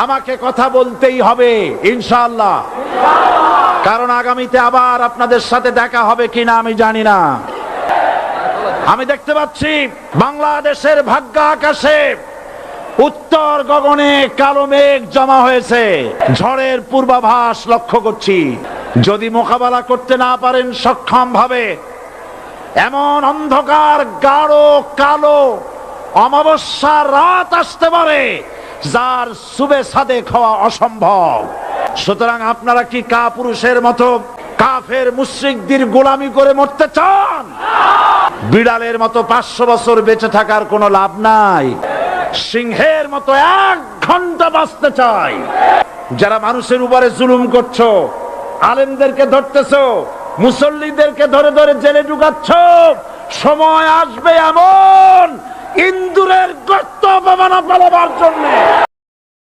আমাকে কথা বলতেই হবে ইনশাআল্লাহ, কারণ আগামীতে আবার আপনাদের সাথে দেখা হবে কিনা আমি জানি না। আমি দেখতে পাচ্ছি বাংলাদেশের ভাগ্য আকাশে উত্তর গগনে কালো মেঘ জমা হয়েছে, ঝড়ের পূর্বাভাস লক্ষ্য করছি। যদি মোকাবেলা করতে না পারেন সক্ষম ভাবে, এমন অন্ধকার গাঢ় কালো অমাবস্যার রাত আসতে পারে যার সুবে সাদেক হওয়া অসম্ভব। সুতরাং আপনারা কি কাপুরুষের মতো কাফের মুশরিকদের গোলামি করে মরতে চান? বিড়ালের মতো 500 বছর বেঁচে থাকার কোনো লাভ নাই, সিংহের মতো 1 ঘন্টা বাঁচতে চাই। যারা মানুষের উপরে জুলুম করছো, আলেমদেরকে ধরতেছো, মুসল্লিদেরকে ধরে ধরে জেলে ঢুকাচ্ছ, সময় আসবে এমন ইন্দুরের গর্ত অপমানা পালাবার জন্য।